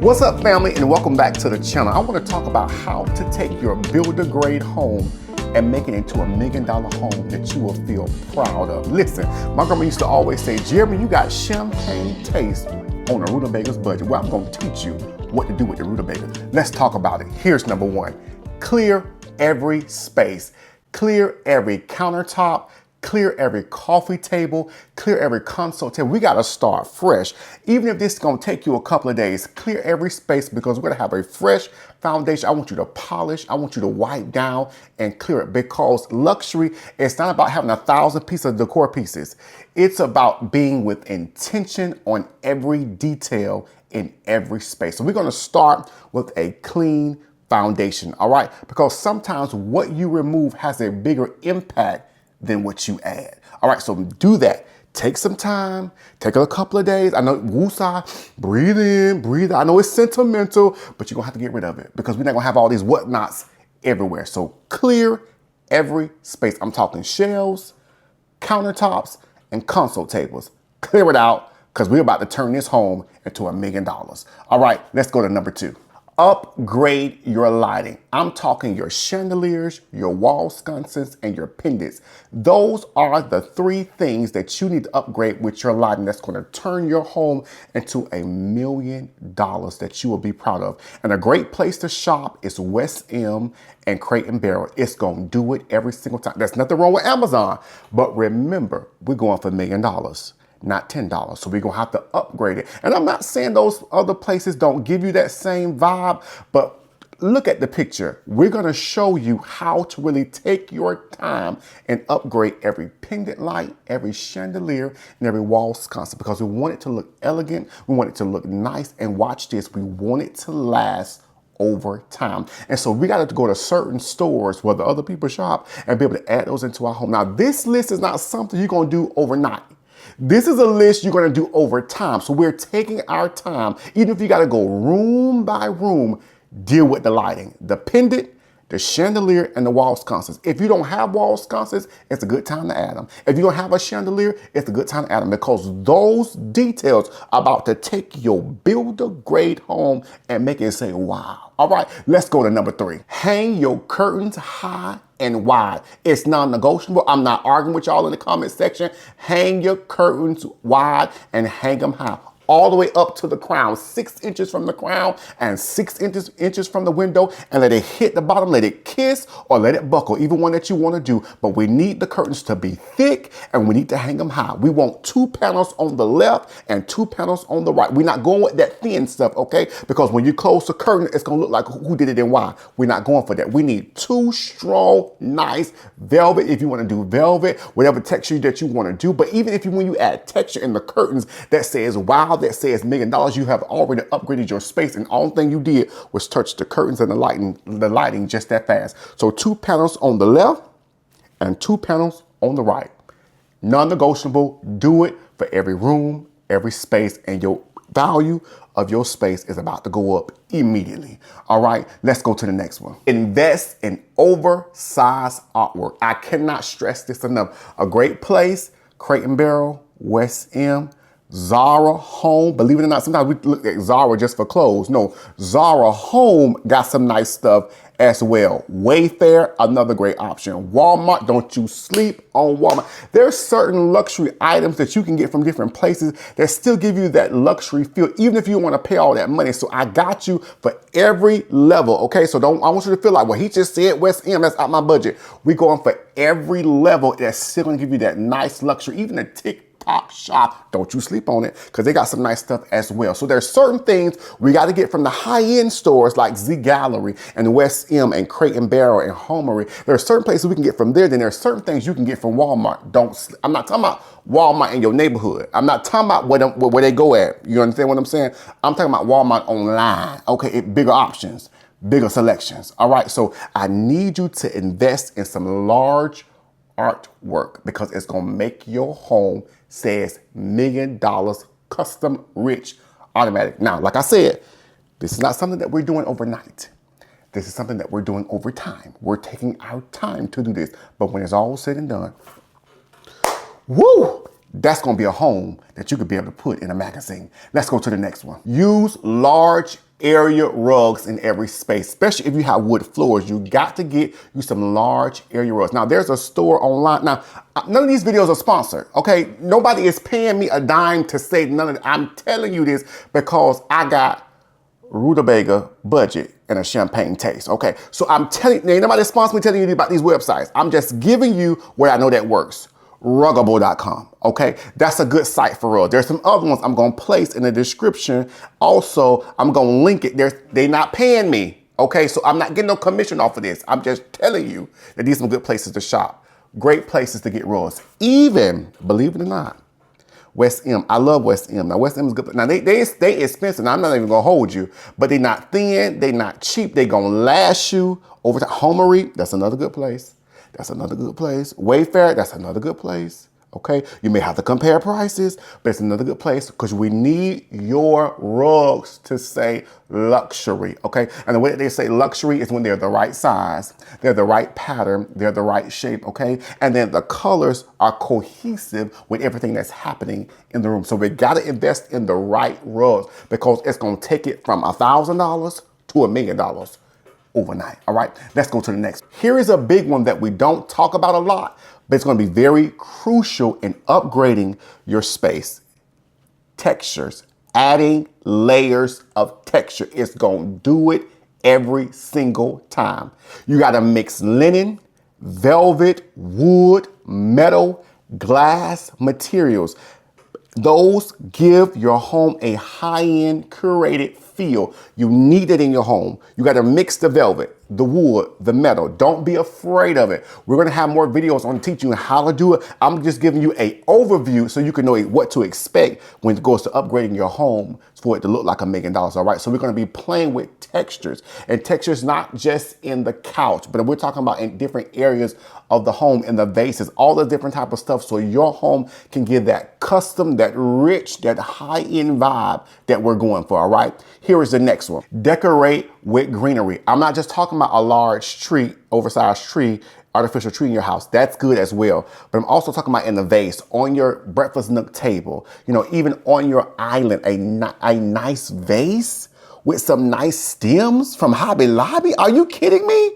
What's up, family, and welcome back to the channel. I want to talk about how to take your builder grade home and make it into $1 million home that you will feel proud of. Listen, my grandma used to always say, Jeremy, you got champagne taste on a rutabaga's budget. Well, I'm going to teach you what to do with the rutabaga. Let's talk about it. Here's number one. Clear every space. Clear every countertop. Clear every coffee table, clear every console table. We got to start fresh. Even if this is going to take you a couple of days, clear every space because we're going to have a fresh foundation. I want you to polish. I want you to wipe down and clear it because luxury is not about having 1,000 pieces of decor pieces. It's about being with intention on every detail in every space. So we're going to start with a clean foundation, all right? Because sometimes what you remove has a bigger impact than what you add. All right, so do that. Take some time, take a couple of days. I know, woosah, breathe in, breathe out. I know it's sentimental, but you're gonna have to get rid of it because we're not gonna have all these whatnots everywhere. So clear every space. I'm talking shelves, countertops, and console tables. Clear it out because we're about to turn this home into $1 million. All right, let's go to number two. Upgrade your lighting. I'm talking your chandeliers, your wall sconces, and your pendants. Those are the three things that you need to upgrade with your lighting that's going to turn your home into $1 million that you will be proud of. And a great place to shop is West M and Crate and Barrel. It's going to do it every single time. There's nothing wrong with Amazon. But remember, we're going for $1 million. Not $10. So we're going to have to upgrade it. And I'm not saying those other places don't give you that same vibe, but look at the picture. We're going to show you how to really take your time and upgrade every pendant light, every chandelier, and every wall sconce because we want it to look elegant. We want it to look nice. And watch this. We want it to last over time. And so we got to go to certain stores where the other people shop and be able to add those into our home. Now, this list is not something you're going to do overnight. This is a list you're going to do over time. So we're taking our time, even if you got to go room by room, deal with the lighting, the pendant, the chandelier, and the wall sconces. If you don't have wall sconces, it's a good time to add them. If you don't have a chandelier, it's a good time to add them because those details are about to take your builder grade home and make it say, wow. All right, let's go to number three. Hang your curtains high and wide. It's non-negotiable. I'm not arguing with y'all in the comment section. Hang your curtains wide and hang them high. All the way up to the crown, 6 inches from the crown and 6 inches from the window, and let it hit the bottom, let it kiss or let it buckle, either one that you want to do. But we need the curtains to be thick and we need to hang them high. We want 2 panels on the left and 2 panels on the right. We're not going with that thin stuff, okay? Because when you close the curtain, it's going to look like who did it and why. We're not going for that. We need 2 strong, nice velvet, if you want to do velvet, whatever texture that you want to do. But even if when you add texture in the curtains that says wow, that says $1 million, you have already upgraded your space, and all thing you did was touch the curtains and the lighting just that fast. So 2 panels on the left and 2 panels on the right. Non-negotiable. Do it for every room, every space, and your value of your space is about to go up immediately. All right, let's go to the next one. Invest in oversized artwork. I cannot stress this enough. A great place, Crate and Barrel, West M, Zara Home. Believe it or not, sometimes we look at Zara just for clothes. No, Zara Home got some nice stuff as well. Wayfair, another great option. Walmart, don't you sleep on Walmart. There's certain luxury items that you can get from different places that still give you that luxury feel, even if you want to pay all that money. So I got you for every level, okay? So I want you to feel like, well, he just said West End, that's out my budget. We're going for every level that's still going to give you that nice luxury, even a TikTok shop. Don't you sleep on it because they got some nice stuff as well. So there's certain things we got to get from the high-end stores like Z Gallery and West M and Crate and Barrel and Homery. There are certain places we can get from there. Then there are certain things you can get from Walmart. I'm not talking about Walmart in your neighborhood. I'm not talking about where they go at. You understand what I'm saying? I'm talking about Walmart online. Okay, bigger options, bigger selections. All right, so I need you to invest in some large artwork because it's going to make your home says $1 million custom rich automatic. Now, like I said, this is not something that we're doing overnight. This is something that we're doing over time. We're taking our time to do this. But when it's all said and done, woo, that's going to be a home that you could be able to put in a magazine. Let's go to the next one. Use large area rugs in every space, especially if you have wood floors. You got to get you some large area rugs. Now, there's a store online. Now, none of these videos are sponsored, okay? Nobody is paying me a dime to say none of it. I'm telling you this because I got rutabaga budget and a champagne taste, okay? So I'm telling you, ain't nobody sponsor me telling you about these websites. I'm just giving you where I know that works. Ruggable.com, okay? That's a good site for rugs. There's some other ones I'm gonna place in the description. Also, I'm gonna link it. They're not paying me, okay? So I'm not getting no commission off of this. I'm just telling you that these are some good places to shop. Great places to get rugs. Even, believe it or not, West M. I love West M. Now, West M is good. Now, they expensive. Now, I'm not even going to hold you, but they're not thin. They're not cheap. They're going to last you over time. Homery, that's another good place. That's another good place. Wayfair, that's another good place. Okay, you may have to compare prices, but it's another good place because we need your rugs to say luxury, okay? And the way that they say luxury is when they're the right size, they're the right pattern, they're the right shape, okay? And then the colors are cohesive with everything that's happening in the room. So we gotta invest in the right rugs because it's gonna take it from $1,000 to $1 million overnight, all right? Let's go to the next. Here is a big one that we don't talk about a lot, but it's going to be very crucial in upgrading your space. Textures, adding layers of texture. It's going to do it every single time. You got to mix linen, velvet, wood, metal, glass materials. Those give your home a high-end curated feel. You need it in your home. You got to mix the velvet, the wood, the metal. Don't be afraid of it. We're going to have more videos on teaching you how to do it. I'm just giving you an overview so you can know what to expect when it goes to upgrading your home for it to look like $1 million, all right? So we're going to be playing with textures, and textures not just in the couch, but we're talking about in different areas of the home, in the vases, all the different type of stuff so your home can give that custom, that rich, that high-end vibe that we're going for, all right? Here is the next one. Decorate with greenery. I'm not just talking about a large tree, oversized tree, artificial tree in your house. That's good as well. But I'm also talking about in the vase, on your breakfast nook table, you know, even on your island, a nice vase with some nice stems from Hobby Lobby. Are you kidding me?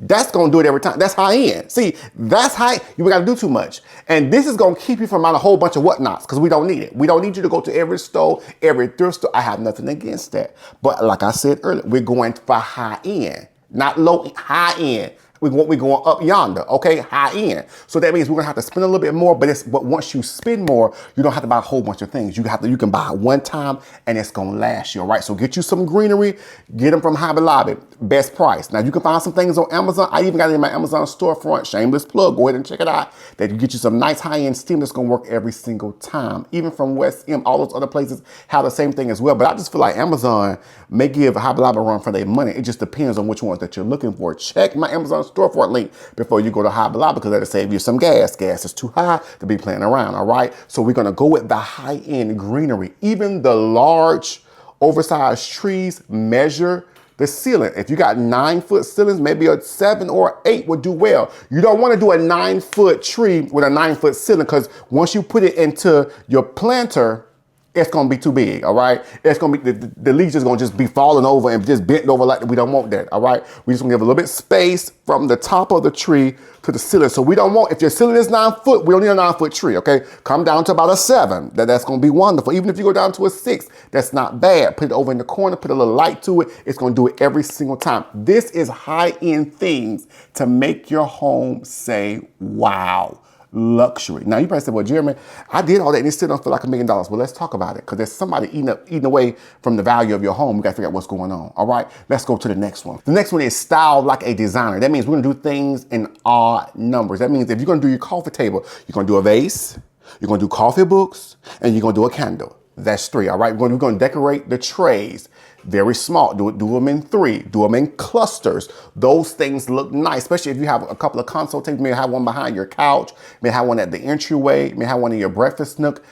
That's going to do it every time. That's high end. See, that's high. You got to do too much. And this is going to keep you from out a whole bunch of whatnots because we don't need it. We don't need you to go to every store, every thrift store. I have nothing against that. But like I said earlier, we're going for high end, not low, high end. We're going up yonder, okay? High end. So that means we're gonna have to spend a little bit more, but once you spend more, you don't have to buy a whole bunch of things. You can buy it one time and it's gonna last you, all right? So get you some greenery, get them from Hobby Lobby, best price. Now you can find some things on Amazon. I even got it in my Amazon storefront, shameless plug, go ahead and check it out. That you get you some nice high-end steam that's gonna work every single time. Even from West M, all those other places have the same thing as well. But I just feel like Amazon may give Hobby Lobby a run for their money. It just depends on which ones that you're looking for. Check my Amazon storefront link before you go to Hobby Lobby because that'll save you some gas. Gas is too high to be playing around, all right? So we're gonna go with the high-end greenery. Even the large, oversized trees measure the ceiling. If you got 9-foot ceilings, maybe a 7 or 8 would do well. You don't want to do a 9-foot tree with a 9-foot ceiling because once you put it into your planter, it's gonna be too big, all right? It's gonna be, the leaves is gonna just be falling over and just bent over like that. We don't want that, all right? We just gonna give a little bit space from the top of the tree to the ceiling. So we don't want, if your ceiling is 9 foot, we don't need a 9-foot tree, okay? Come down to about a 7, that's gonna be wonderful. Even if you go down to a 6, that's not bad. Put it over in the corner, put a little light to it. It's gonna do it every single time. This is high-end things to make your home say, wow. Luxury. Now you probably say, well, Jeremy, I did all that and it still don't feel like $1 million. Well, let's talk about it because there's somebody eating away from the value of your home. We got to figure out what's going on. All right, let's go to the next one. The next one is style like a designer. That means we're gonna do things in odd numbers. That means if you're gonna do your coffee table, you're gonna do a vase, you're gonna do coffee books, and you're gonna do a candle. That's 3, all right? We're gonna decorate the trays. Very small, do them in 3, do them in clusters. Those things look nice, especially if you have a couple of console tables. You may have one behind your couch, you may have one at the entryway, you may have one in your breakfast nook.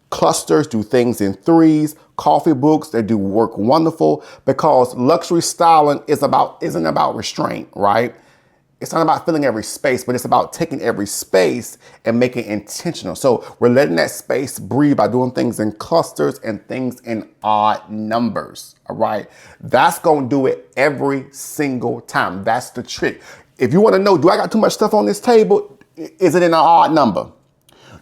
Clusters, do things in 3s, coffee books, they do work wonderful because luxury styling isn't about restraint, right? It's not about filling every space, but it's about taking every space and making it intentional. So we're letting that space breathe by doing things in clusters and things in odd numbers, all right? That's gonna do it every single time. That's the trick. If you wanna know, do I got too much stuff on this table? Is it in an odd number?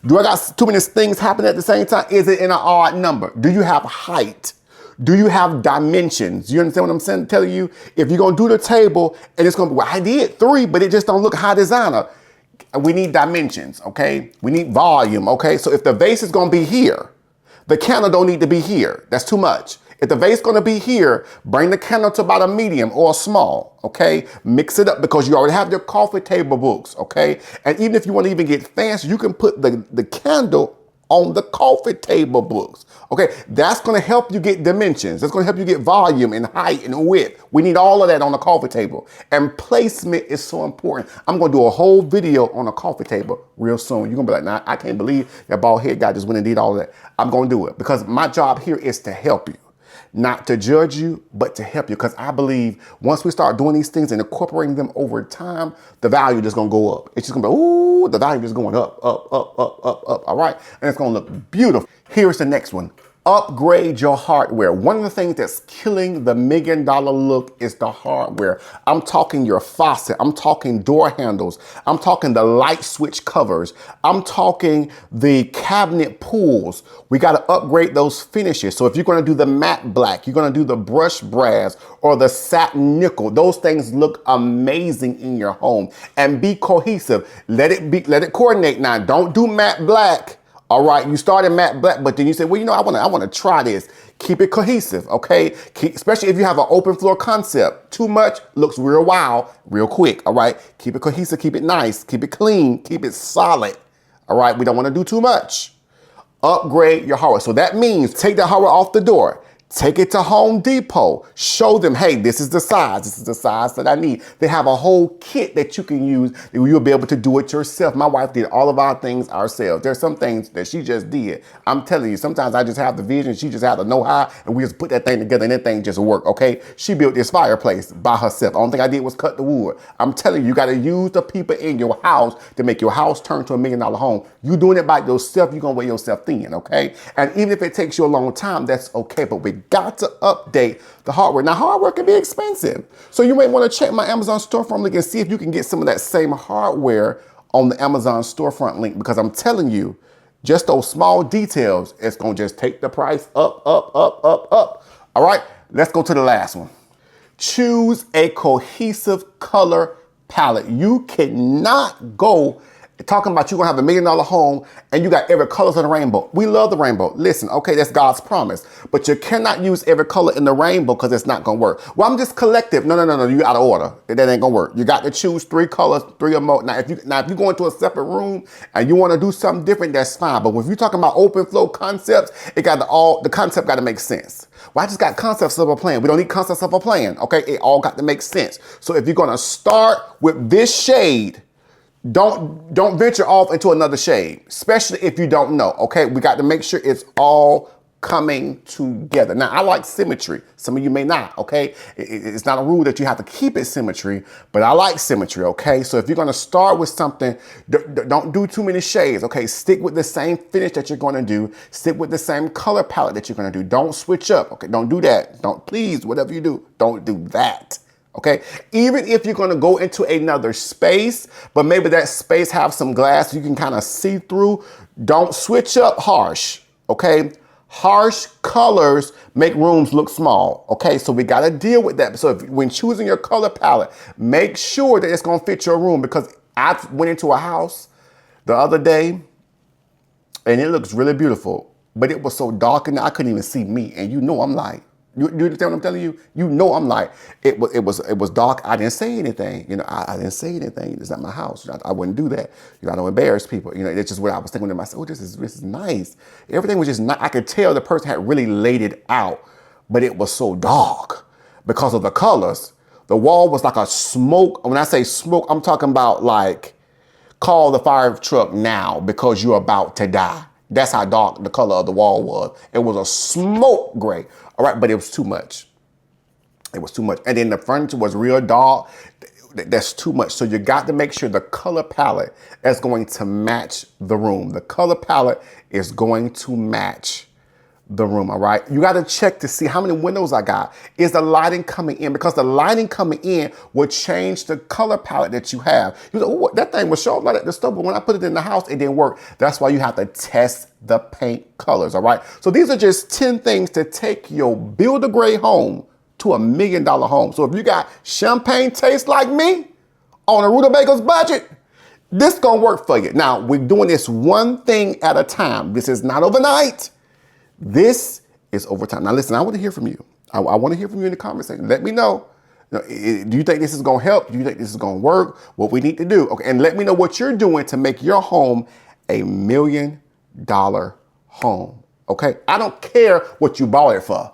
Do I got too many things happening at the same time? Is it in an odd number? Do you have height? Do you have dimensions? You understand what I'm saying? Telling you, if you're gonna do the table and it's gonna be, well, I did 3, but it just don't look high designer. We need dimensions, okay? We need volume, okay? So if the vase is gonna be here, the candle don't need to be here. That's too much. If the vase gonna be here, bring the candle to about a medium or a small, okay? Mix it up because you already have your coffee table books, okay? And even if you wanna even get fancy, you can put the candle on the coffee table books, okay? That's gonna help you get dimensions. That's gonna help you get volume and height and width. We need all of that on the coffee table. And placement is so important. I'm gonna do a whole video on a coffee table real soon. You're gonna be like, nah, I can't believe that bald head guy just went and did all of that. I'm gonna do it because my job here is to help you. Not to judge you, but to help you. Because I believe once we start doing these things and incorporating them over time, the value is gonna go up. It's just gonna be, ooh, the value is going up, up, up, up, up, up, all right? And it's gonna look beautiful. Here's the next one. Upgrade your hardware. One of the things that's killing the $1 million look is the hardware. I'm talking your faucet. I'm talking door handles. I'm talking the light switch covers. I'm talking the cabinet pulls. We got to upgrade those finishes. So if you're going to do the matte black, you're going to do the brushed brass or the satin nickel, those things look amazing in your home. And be cohesive. Let it coordinate now. Don't do matte black. All right, you started matte black, but then you say, well, you know, I want to try this. Keep it cohesive, okay? Especially if you have an open floor concept. Too much looks real wild, real quick, all right? Keep it cohesive, keep it nice, keep it clean, keep it solid, all right? We don't want to do too much. Upgrade your hardware. So that means take the hardware off the door. Take it to Home Depot. Show them, hey, this is the size. This is the size that I need. They have a whole kit that you can use. You'll be able to do it yourself. My wife did all of our things ourselves. There's some things that she just did. I'm telling you, sometimes I just have the vision. She just had to know how, and we just put that thing together, and that thing just worked, okay? She built this fireplace by herself. The only thing I did was cut the wood. I'm telling you, you got to use the people in your house to make your house turn to $1 million home. You doing it by yourself, you're going to weigh yourself thin, okay? And even if it takes you a long time, that's okay, but we got to update the hardware. Now, hardware can be expensive. So you may want to check my Amazon storefront link and see if you can get some of that same hardware on the Amazon storefront link, because I'm telling you, just those small details, it's going to just take the price up, up, up, up, up. All right, let's go to the last one. Choose a cohesive color palette. You cannot go talking about you're gonna have $1 million home and you got every color of the rainbow. We love the rainbow. Listen, okay, that's God's promise. But you cannot use every color in the rainbow because it's not gonna work. Well, I'm just collective. No, you out of order. That ain't gonna work. You got to choose 3 colors, 3 or more. Now, if you go into a separate room and you wanna do something different, that's fine. But if you're talking about open flow concepts, the concept gotta make sense. Well, I just got concepts of a plan. We don't need concepts of a plan, okay? It all got to make sense. So if you're gonna start with this shade, don't venture off into another shade, especially if you don't know, okay? We got to make sure it's all coming together. Now, I like symmetry. Some of you may not, okay? It's not a rule that you have to keep it symmetry, but I like symmetry, okay? So if you're gonna start with something, don't do too many shades, okay? Stick with the same finish that you're gonna do. Stick with the same color palette that you're gonna do. Don't switch up, okay? Don't do that. Please, whatever you do, don't do that. Okay, even if you're gonna go into another space, but maybe that space have some glass you can kind of see through, don't switch up harsh, okay? Harsh colors make rooms look small, okay? So we gotta deal with that. So when choosing your color palette, make sure that it's gonna fit your room, because I went into a house the other day and it looks really beautiful, but it was so dark and I couldn't even see me. And you know I'm like, you understand what I'm telling you? You know I'm like, it was dark. I didn't say anything. You know, I didn't say anything. It's not my house. You know, I wouldn't do that. You know, I don't embarrass people. You know, it's just what I was thinking to myself. Oh, this is nice. Everything was just I could tell the person had really laid it out, but it was so dark because of the colors. The wall was like a smoke. When I say smoke, I'm talking about like, call the fire truck now because you're about to die. That's how dark the color of the wall was. It was a smoke gray. All right, but it was too much. It was too much. And then the furniture was real dark. that's too much. So you got to make sure the color palette is going to match the room. The color palette is going to match the room, all right? You got to check to see how many windows I got. Is the lighting coming in? Because the lighting coming in will change the color palette that you have. You know, oh, that thing was showing like at the store, but when I put it in the house, it didn't work. That's why you have to test the paint colors, all right? So these are just 10 things to take your build-a-grade home to $1 million home. So if you got champagne taste like me on a rutabaga's budget, this gonna work for you. Now, we're doing this one thing at a time. This is not overnight. This is over time. Now listen, I want to hear from you. I want to hear from you in the comment section. Let me know. Do you think this is going to help? Do you think this is going to work? What we need to do. Okay, and let me know what you're doing to make your home $1 million home. Okay, I don't care what you bought it for.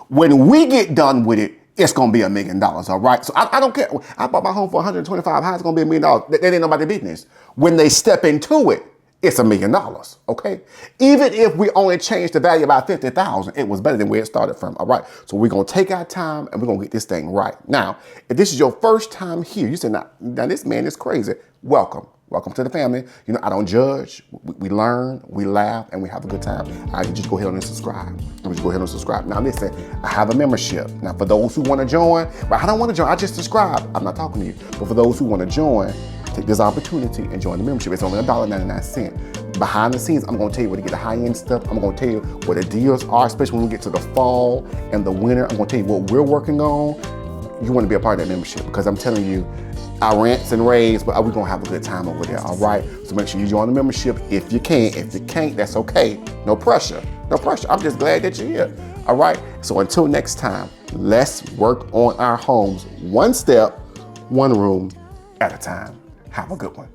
When we get done with it, it's going to be $1 million. All right. So I don't care. I bought my home for 125. How it's going to be $1 million? That ain't nobody's business. When they step into it, it's $1 million, okay? Even if we only change the value by 50,000, it was better than where it started from, all right? So we're gonna take our time and we're gonna get this thing right. Now, if this is your first time here, you say, now this man is crazy. Welcome. Welcome to the family. You know, I don't judge. We learn, we laugh, and we have a good time. I can just go ahead and subscribe. Now listen, I have a membership. Now for those who wanna join, but I don't wanna join, I just subscribe. I'm not talking to you. But for those who wanna join, take this opportunity and join the membership. It's only $1.99. Behind the scenes, I'm gonna tell you where to get the high-end stuff. I'm gonna tell you where the deals are, especially when we get to the fall and the winter. I'm gonna tell you what we're working on. You wanna be a part of that membership because I'm telling you, our rants and raves, but we're gonna have a good time over there, all right? So make sure you join the membership if you can. If you can't, that's okay. No pressure, no pressure. I'm just glad that you're here, all right? So until next time, let's work on our homes one step, one room at a time. Have a good one.